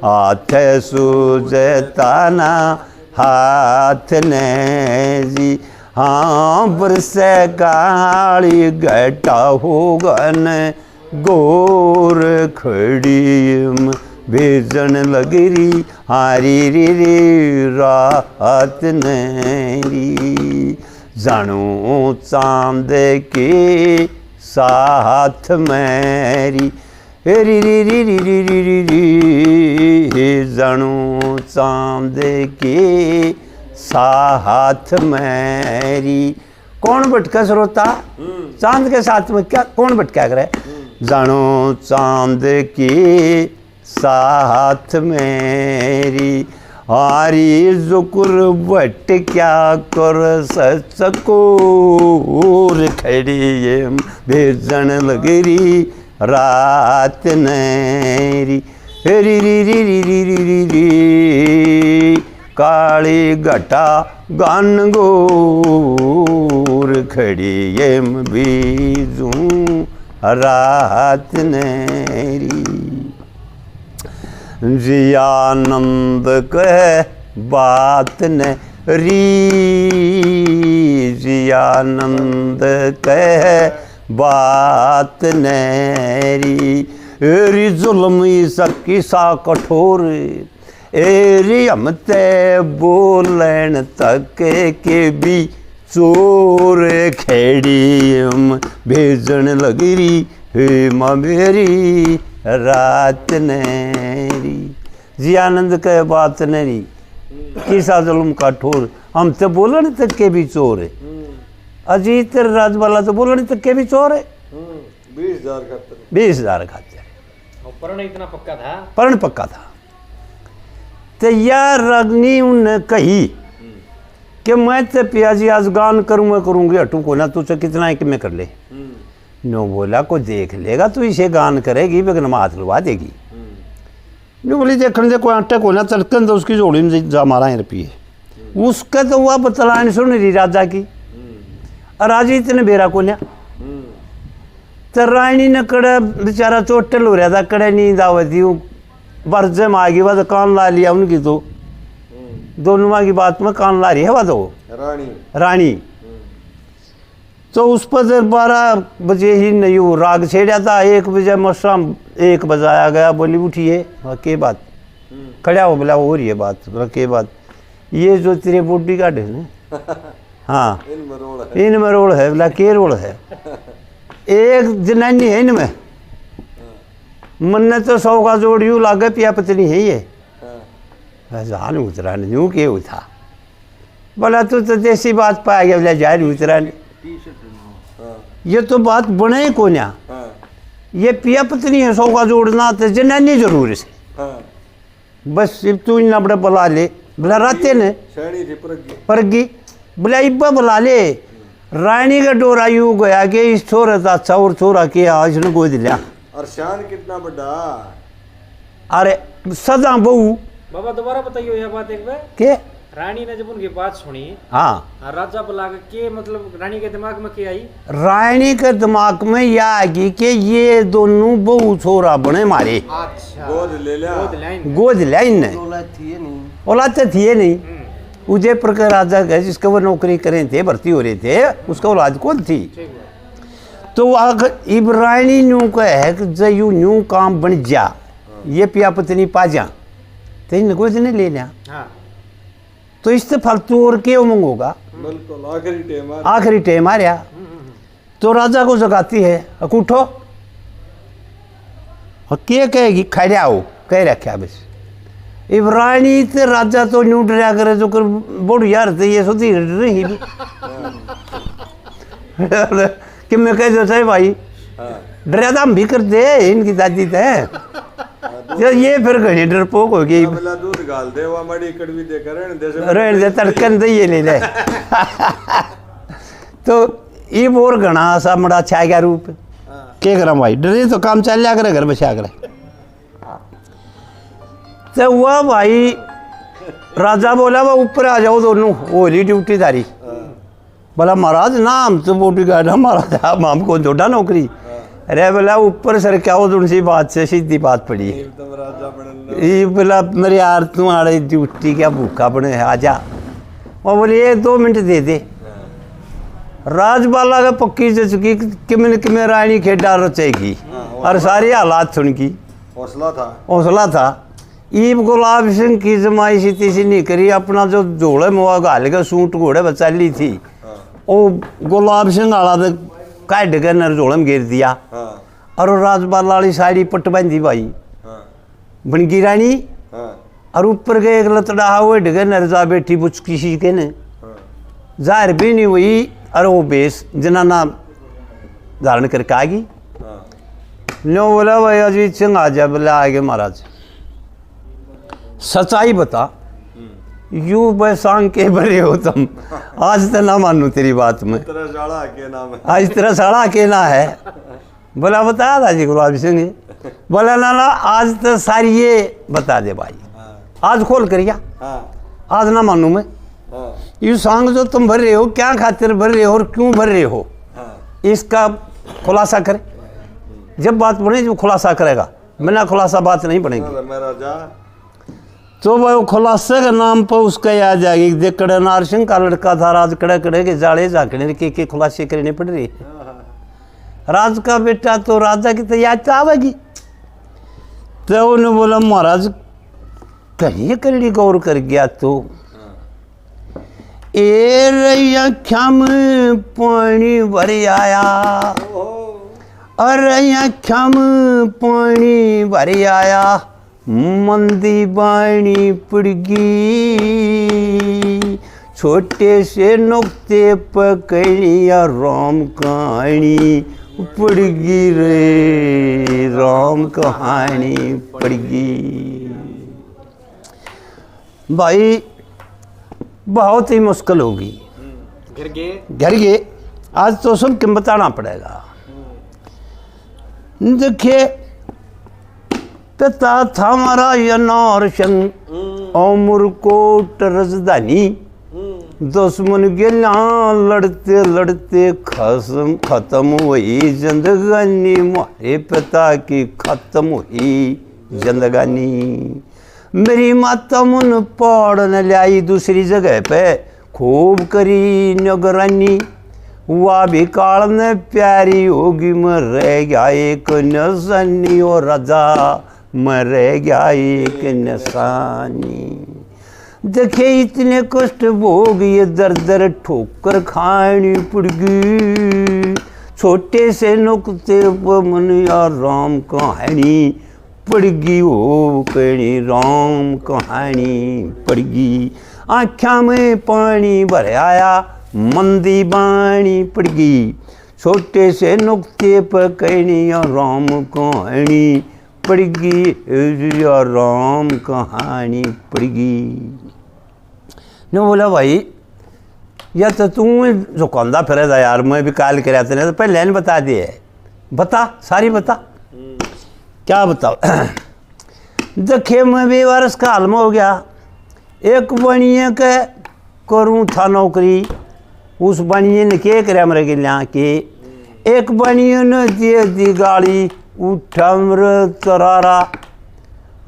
हाथ सूझता ना हाथ ने जी हाँ बरस काली घटा होगन गोर खड़ी भेजन लगरी हारी रे रात नेरी जानो चांद के साथ मेरी री री री री री री री री जानो चांद के साथ मेरी कौन भटका श्रोता चांद के साथ में क्या कौन भटका करे जानो चांद के साथ मेरी हारी जुकुर बट क्या कर सको खड़ी ये भेजन लगरी रात नेरी री री री री री री री री काली घटा गान गोर खड़ी ये बीजू रात नेरी जियानंद कह बात ने री जियानंद कह बात ने री जुल्म सकी सा कठोर एरी हम ते बोलन तक के भी चोर खेड़ी हम भेजन लगरी हे माँ मेरी रात नेरी। जी आनंद के बात नहीं किसा जुल्म का ठोर, हम तो बोलन तक के भी चोर है। अजीत राजवाला तो बोलन तक के भी चोर है। 20,000 खाते पर्ण इतना पक्का था, पर्ण पक्का था। तो यार रगनी उनने कही कि मैं तो पियाजी आज गान करूंगी हटू को ना, तुझे कितना है कि मैं कर ले। नो बोला को देख लेगा तो इसे गान करेगी बेगन हाथ लगा देगी। नो बोली देखने दे कोई आटे को ना तड़कन तो उसकी जोड़ी में जा मारा है रुपये। उसका तो वह बतलान सुन रही राजा की, और राजी इतने बेरा को ना तो रानी ने कड़े बेचारा चोटल हो रहा था, कड़े नींद आवती बरजे में आ गई वह तो कान ला लिया उनकी, तो दोनों की बात में कान ला रही है वह तो रानी। तो उस पर 12 बजे ही नहीं वो राग छेड़ा था। 1 बजे मशराम 1 बजाया गया, बोली उठिए के बात खड़ा हो, बोला हो रही है बात, बोला के बात, ये जो तेरे बॉडी गार्ड है ना, हाँ इनमें रोल है, बोला के रोल है, एक जनानी है इनमें, मन तो 100 का जोड़ यूँ लागे पिया पत्नी है ये जान उतरा यूँ के था। बोला तू तो देसी बात पाया गया, बोला जान उतरा ये तो बात बने को ना, ये पिया पत्नी है 100 का जोड़ना तो जनानी जरूर से, बस सिर्फ तू इतना बड़ा बुला ले, बोला राते ने परगी, बोला इब्बा बुला ले। रानी का डोरा यूँ गया कि इस छोरा था अच्छा और छोरा के आज ने गोद लिया। और शान कितना बड़ा, अरे सदा बहू। बाबा दोबारा बताइए यह बात एक बार। के रानी ने जब उनकी बात सुनी, हाँ राजा बुला के मतलब रानी के दिमाग में क्या आई? रानी के दिमाग में यह आएगी कि ये दोनों बहू छोरा बने मारे। अच्छा गोद ले लिया, गोद लिया इनने, औलाद तो थी नहीं। उदयपुर के राजा गए जिसका वो नौकरी करे थे, भर्ती हो रहे थे, उसका औलाद कौन थी। तो इब रानी न्यू का है कि जब यूँ न्यू काम बन जा, ये पिया पत्नी पा जा तो इन गोद ने ले लिया। तो इससे फालतू और क्या उमंग होगा, बिल्कुल आखिरी टाइम आ रहा। तो राजा को जगाती है, उठो, और क्या कहेगी, खड़ा हो कह रखा बस। इब्रानी ते राजा तो न्यू डरा करे जो कर बोड़ यार थे ये सोती रही भी कि मैं कह दो चाहे भाई डरा तो हम भी कर दे इनकी दादी थे यार, ये फिर घड़ी डरपोक हो गई। दूध गाल दे वो मड़ी कड़वी दे कर रहने दे तड़कन दे ये ले ले तो ये बोर घना सा मड़ा छा गया रूप क्या करा भाई, डरे तो काम चल लिया करे घर बचा करे। तो वह भाई राजा बोला वह ऊपर आ जाओ दोनों, होली ड्यूटीदारी। बोला महाराज ना हम तो बॉडी गार्ड हमारा था, हमको जोड़ा नौकरी। अरे बोला ऊपर सर क्या हो तुमसी बात से सीधी बात पड़ी। ये बोला मेरे यार तुम्हारी ड्यूटी क्या भूखा बने है आजा। वो बोले 1-2 मिनट दे दे। राजबाला का पक्की से चुकी किमें रानी खेडा रचेगी और सारी हालात सुन की हौसला था। ईब गुलाब सिंह की जमाइशी तीसी नहीं करी, अपना जो झोड़े मुआ घाल के सूट घोड़े बचाली थी वो गुलाब सिंह आला तो काट के नर झोड़े में गिर दिया। और राजबाला वाली साड़ी पट बांधी भाई बनगी रानी, और ऊपर के एक लतड़ा हुए ढगे नर जा बैठी बुच किसी के ने जाहिर भी नहीं हुई। और वो बेस जनाना धारण करके आ गई। नो बोला भाई अजीत सिंह आ जा, बोला आगे महाराज सच्चाई बता, यू बैसांग के भरे हो तुम, आज तो ना मानू तेरी बात में, आज तेरा साड़ा अकेला है। बोला बताया था जी गुलाब सिंह। बोला ना आज तो सारी ये बता दे भाई, आज खोल करिया, आज ना मानू मैं। यू सांग जो तुम भर रहे हो क्या खातिर भर रहे हो और क्यों भर रहे हो, इसका खुलासा करे। जब बात बने जो खुलासा करेगा, बिना खुलासा बात नहीं बनेगी। तो वह खुलासे के नाम पर उसका याद जाएगी। देख कड़े नार सिंह का लड़का था, राज कड़े कड़े के जाड़े झाँकने के खुलासे करने पड़ रही। राज का बेटा तो राजा की तो याद आवेगी। तो उन्होंने बोला महाराज कहीं करड़ी गौर कर गया तो ए रैया ख्याम पानी भर आया, अरे ख्याम पानी भर आया, मंदी बाणी पड़गी, छोटे से नुक्ते पकड़िया राम कहानी पड़गी रे, राम कहानी पड़गी। भाई बहुत ही मुश्किल होगी। घर गए आज तो सबके बताना पड़ेगा। देखिए पिता था हमारा यनार संग अमरकोट राजधानी, दुश्मन के यहाँ लड़ते लड़ते खत्म हुई जिंदगानी, मारे पिता की खत्म हुई जिंदगानी। मेरी माता मुन पढ़ने लाई दूसरी जगह पे, खूब करी निगरानी, वह भी काल ने प्यारी होगी, मैं रह गया एक निशानी, और राजा मैं रह गया एक निशानी। देखे इतने कष्ट भोग ये दर दर ठोकर खानी पड़गी, छोटे से नुक्ते पर मन या राम कहानी पड़गी, हो कड़ी राम कहानी पड़गी। आँखा में पानी भर आया, मंदी बाणी पड़गी, छोटे से नुक्ते पर कड़ी राम कहानी पड़गी, या राम कहानी पड़गी। ने बोला भाई या तो तू झुकांदा फिर यार, मैं भी काल कर तो पहले ने बता दिए, बता सारी बता क्या बताओ। देखे मैं भी वर्ष का हाल में हो गया, एक बनिए के करूँ था नौकरी, उस बनिए ने क्या करे मेरे के लिया कि एक बनिए ने दे दी गाड़ी, उठा मेरे तरारा,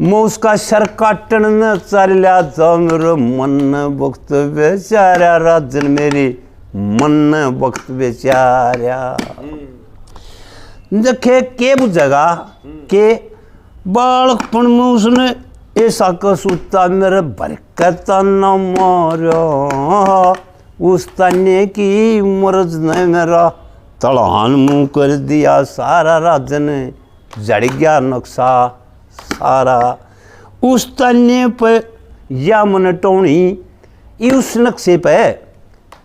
मैं उसका सर काटन न चल लिया था, मेरे मन वक्त बेचारा राजन, मेरी मन वक्त बेचारा। देखे के बुझेगा के बालकपन में उसने ऐसा कसूता मेरे बरकत न मारा, उस तने की मर्ज ने मेरा तड़ान मुँह कर दिया सारा, राजन जड़ गया नक्शा सारा। उस तने पे या मन टोनी, उस नक्शे पे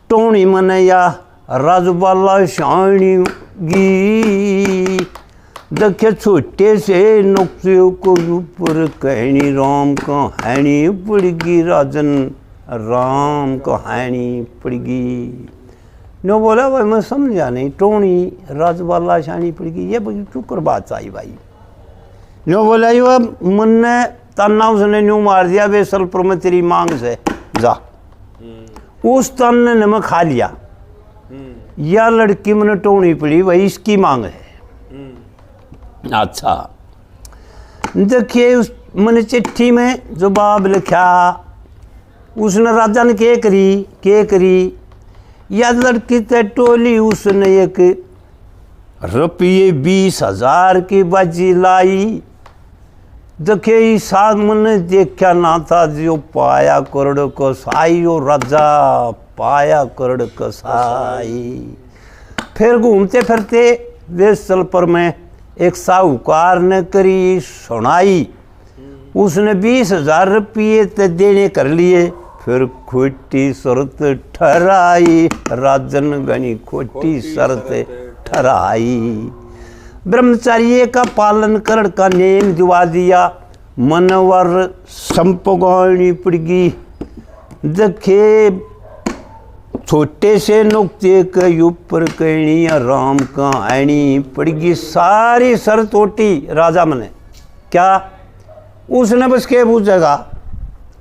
टोनी मन या राजबाला शानी गी। देखे छोटे से नुक्से को ऊपर कहनी राम कहानी पड़गी, राजन राम कहानी पड़गी। नो बोला भाई मैं समझा नहीं, टोनी राजबाला शानी पड़गी, ये बड़ी चुकर बात आई भाई। नो बोला यो मन ने तन्ना उसने न्यू मार दिया, वे सलपुर में तेरी मांग से जा, उस तन ने नमक खा लिया, या लड़की मैंने टोनी पड़ी भाई इसकी मांग है। अच्छा देखिए उस मैंने चिट्ठी में जवाब लिखा, उसने राजा ने के करी, या लड़की ते टोली उसने एक रुपये 20,000 की बाजी लाई। देखे साथ मैंने देखा ना था, जो पाया करोड़ को साई, ओ राजा पाया करोड़ को साई। फिर घूमते फिरते वेसलपुर में एक साहूकार ने करी सुनाई, उसने 20,000 रुपये तो देने कर लिए, फिर खोटी शर्त ठहराई, राजन गणी खोटी शर्त ठहराई। ब्रह्मचार्य का पालन कर का नेम दिवा दिया, मनवर संपगानी पड़गी। देखे छोटे से नुक्ते के ऊपर कहनी राम कहानी पड़गी, सारी सर तोटी राजा मने क्या उसने बस के पूछेगा,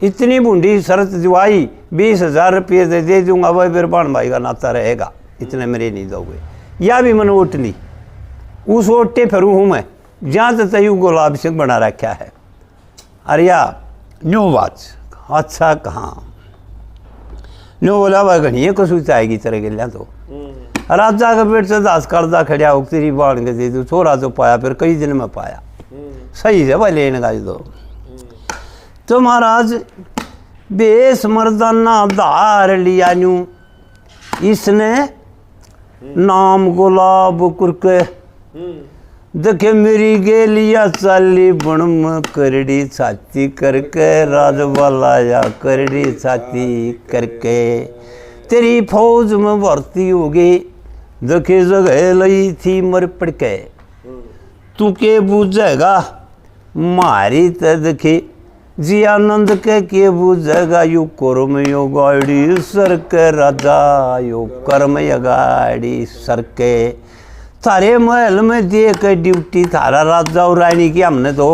इतनी बूढ़ी शर्त दिवाई, 20,000 रुपये दे दूंगा, वह बिरबान भाई का नाता रहेगा, इतने मेरे नहीं दोगे। या भी मैंने वोट ली, उस वोटे फिरू हूँ मैं जहाँ तक तयू गुलाब सिंह बना रखा है। अरे या न्यू बात अच्छा कहाँ न्यू बोला वह घनिए कसूत आएगी तरह के लिया। तो राजा का पेट से 10 कर्जा खड़ा हो तेरी बाढ़ के दे दू, छोरा तो पाया फिर कई दिन में पाया, सही है भाई लेने का। तो तो महाराज बेस मर्दाना धार लिया न्यू, इसने नाम गुलाब कुरके देखे मेरी गेलिया चाली बणम करड़ी छाती करके राजवाला या करड़ी छाती करके तेरी फौज में भर्ती हो गई देखे जगह लई थी मर पड़के तू के बूझेगा मारी त देखे जी आनंद के बूझेगा यू कर्म यो गाड़ी सर के राजा यो कर्म या गाड़ी सर के थारे महल में दे के ड्यूटी थारा राजा और रानी की हमने तो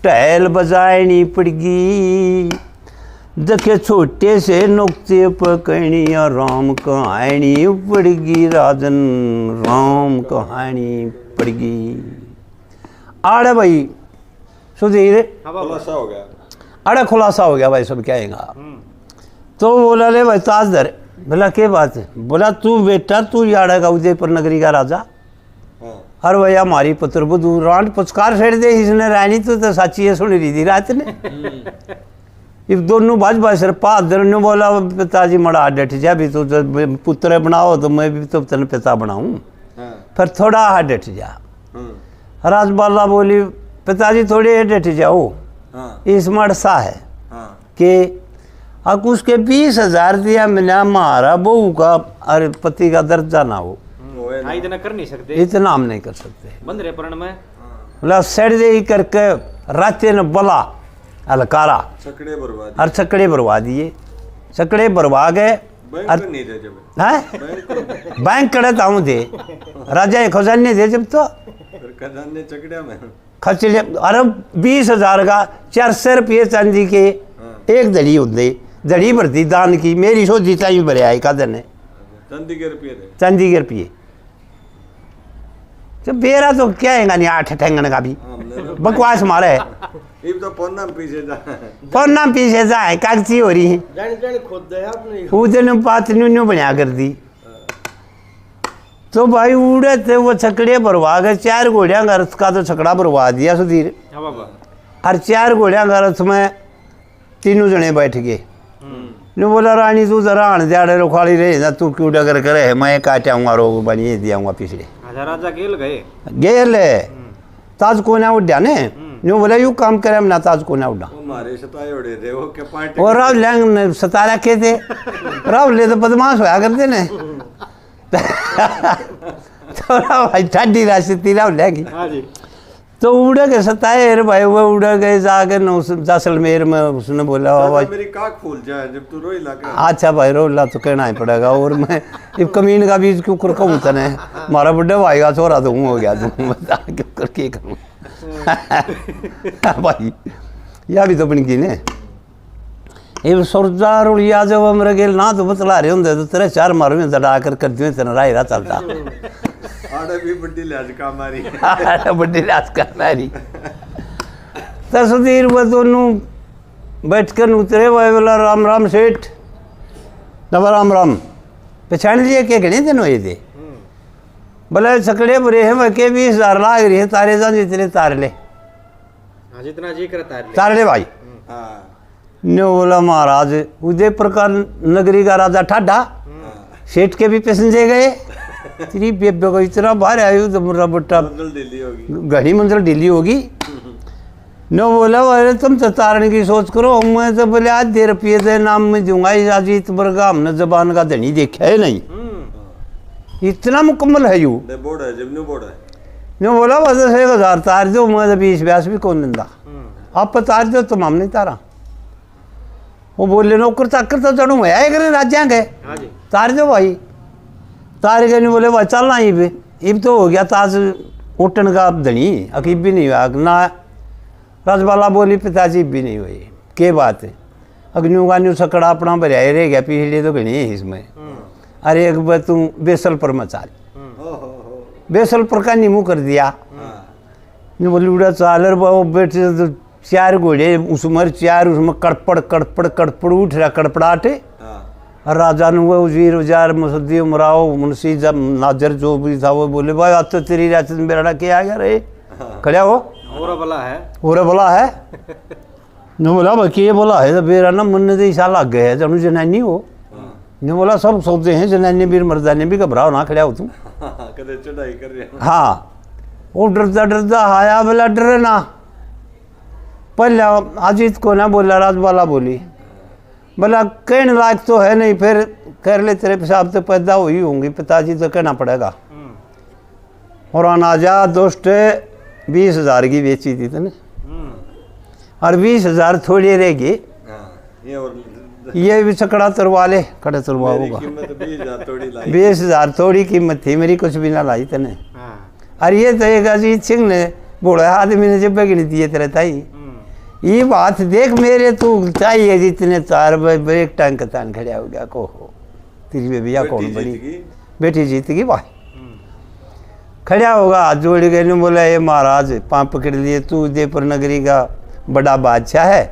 टहल बजानी पड़गी देखे छोटे से नुक्ते पकड़ी राम कहानी पड़गी राजन राम कहानी पड़गी। आड़े भाई सुधीर खुलासा हो गया, अरे खुलासा हो गया भाई सब कहेगा। तो बोला ले भाई ताजदर, बोला क्या बात है? बोला तू बेटा तू याड़ेगा उदयपुर नगरी का राजा। हर भैया हमारी पुत्र बुधू रांड पुचकार फेर दे इसने रानी तो साची है सुन रही थी रात ने। इब दोनों बाज सर पादर ने बोला पिताजी मड़ा डट जा भी तो पुत्र बनाओ तो मैं भी तो तेन पिता बनाऊं। फिर थोड़ा हाथ डट जा। राजबाला बोली पिताजी थोड़े डट जाओ, इस मड़सा है कि अब उसके 20,000 दिया मैंने मारा बहू का अरे पति का दर्जा ना हो, इतना कर नहीं सकते, इतना हम नहीं कर सकते। बंद रहे परण में बोला सेड़ दे ही करके राते ने बला अलकारा छकड़े बर्बाद और छकड़े बरवा दिए। छकड़े बरवा गए बैंक कड़े ताऊ थे राजा खजाने थे जब तो खजाने चकड़िया में खचड़े अरे 20,000 का 400 रुपये चांदी के एक दड़ी होते दड़ी भरती दान की मेरी सोची चाई भरे आई का ने चांदी के रुपये थे, चांदी के रुपये तो बेरा तो क्या है नहीं 8 ठेंगन का भी बकवास मारे है। तो पन्नाम पीछे जाए कागजी हो रही है जानी खोद दे आपने उधर बात न्यू बना कर दी। तो भाई उड़े थे वो छकड़े भरवा गए 4 घोड़िया का रथ का तो छकड़ा भरवा दिया सुधीर। और 4 घोड़िया का रथ में 3 जने बैठ गए। ने बोला रानी तू जरा आने जाड़े रोखाड़ी रहे तू क्यों डगर करे मैं काटाऊंगा रोग बनिए दियाऊंगा पिछड़े राजा गेल गए गेल ताज को ना उड्या ने न्यू बोला यू काम करे ना ताज को ना उड़ा हमारे सताए उड़े थे वो के पार्टी और राव लैंग सता रखे थे राव ले तो बदमाश होया करते ने तो राव भाई ठंडी रास्ते राव लैगी तो उड़ के सताए अरे भाई वो उड़ गए जाके जैसलमेर में उसने बोला भाई मेरी काक फूल जाए जब तू रोई लगा। अच्छा भाई रोला तो कहना ही पड़ेगा और मैं इब कमीन का बीज क्यों कर कहूँ तने मारा बुढ़े भाई का छोरा तो हो गया तू बता क्यों कर के करूँ भाई या भी तो बन की ने ये सुरजा रुड़िया जब हमरे गेल ना तो बतला रहे होंगे तो तेरे 4 मारू में दड़ा कर दिए तेरा राय रहा चलता आड़े भी बड्डी लाज का मारी बड्डी लाज का मारी। तो सुधीर वो दोनों बैठ कर उतरे भाई बोला राम राम सेठ नवा राम राम पहचान लिए क्या कहने तेनों ये थे बोले छकड़े बुरे हैं वह के 20,000 लाग रही है तारे जान जितने तार ले जितना जी कर तार ले भाई। ने बोला महाराज उदयपुर का नगरी का राजा ठाडा सेठ के भी पैसेंजर गए तेरी बेबे को इतना बाहर आयु तो मुर्रा बुट्टा घड़ी मंजिल ढीली होगी। न बोला अरे तुम तो तारने की सोच करो मैं तो बोले आज 10 रुपये दे नाम में दूंगा आज इतबर का हमने जबान का धनी देखा है नहीं इतना मुकम्मल है यू बोर्ड है जब बोर्ड है न बोला बस 1,000 तार दो मैं 20-22 भी कौन दिंदा आप तार दो तुम हम नहीं तारा। वो बोले नौकर चाकर तो चढ़ू मैं आए करे राज्या गए तार दो भाई तार गए नहीं बोले भाई चलना ही पे इब तो हो गया ताज उठन का धनी अकीब भी नहीं हुआ ना। राजबाला बोली पिताजी भी नहीं हुई के बात है अग्नियों का न्यू सकड़ा अपना भरिया रह गया पिछले तो घनी है इसमें। अरे एक बार तू बेसल पर मचा बेसल पर का नीमू कर दिया नहीं बोली उड़ा चालर वो बैठे तो 4 घोड़े उसमें 4 उसमें कड़पड़ कड़पड़ कड़पड़ उठ रहा कड़पड़ाटे राजा ने वो वजीर वजार मसदी उमराओ मुंशी जब नाजर जो भी था वो बोले भाई आज तो तेरी रात में बेड़ा क्या आ गया रे खड़ा हो होरा भला है होरा भला है ने बोला भाई ये बोला है तो मेरा ना मन तो ऐसा लग गया है जब जनानी हो। ने बोला सब सोचते हैं जनानी भी मर्दानी भी घबराओ ना खड़ा हो तुम। कदे चढ़ाई कर रहे हैं। हाँ वो डरता डरता आया, बोला डरे ना। पहले अजीत को ना बोला, राजबाला बोली, बोला कहने लायक तो है नहीं, फिर कर ले तेरे पेशाब तो पैदा हुई होंगी, पिताजी तो कहना पड़ेगा। और अनाजा दोस्त 20,000 की बेची थी तूने, और 20,000 थोड़ी रहेगी, ये और ये भी चकड़ा तुरवा ले, कड़े तुरवा मेरी होगा। कीमत 20,000 थोड़ी लाई। 20,000 थोड़ी कीमत थी मेरी, कुछ भी ना लाई तने। हाँ। और ये तो एक अजीत सिंह ने बूढ़ा आदमी ने जब गिनी दिए तेरे ताई, ये बात देख मेरे तू चाहिए जितने तार ब्रेक टांग तान खड़ा हो गया को हो तेरी बेबिया कौन बेटी बड़ी जीत गई। बेटी जीत गई भाई। खड़ा होगा हाथ जोड़ गए ने बोला ये महाराज पाँव पकड़ लिए, तू उदयपुर नगरी का बड़ा बादशाह है।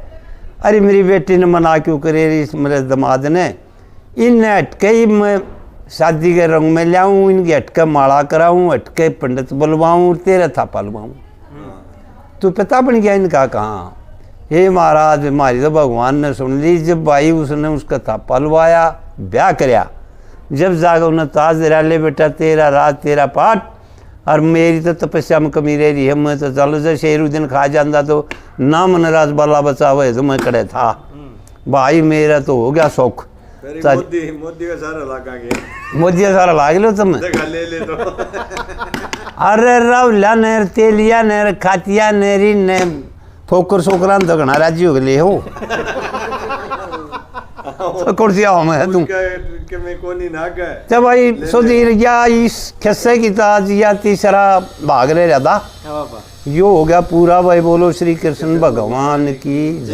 अरे मेरी बेटी ने मना क्यों करे, इस मेरे दामाद ने, इन्हें हटके ही मैं शादी के रंग में लाऊं, इनकी हटके माला कराऊं, हटके पंडित बुलवाऊं, तेरा थापा लवाऊं। तू पता बन गया इनका कहाँ। ये महाराज हमारी तो भगवान ने सुन ली, जब भाई उसने उसका थापा लवाया, ब्याह कराया, जब जाकर उन्हें ताज दिला, ले बेटा तेरा रात तेरा पाठ, और मेरी तो तपस्या में कमी रह रही है, मैं तो चलो से शेर दिन खा जाता तो ना मन राजबाला बचा हुए तो मैं खड़े था। भाई मेरा तो हो गया शौक। मोदी का सारा लागा गया, मोदी का सारा लाग लो तुम। जगह ले ले तो। अरे रवला नेर तेलिया नेर खातिया नेरी ने ठोकर सोकरान तो घना राज्य हो गए हो। तो कुर्सिया हो मैं तुम के में कोनी ना का जब भाई सुधीर या इस खस्से की ताज या तीसरा भाग रहे रहता, हाँ बाबा। यो हो गया पूरा। भाई बोलो श्री कृष्ण भगवान की जय।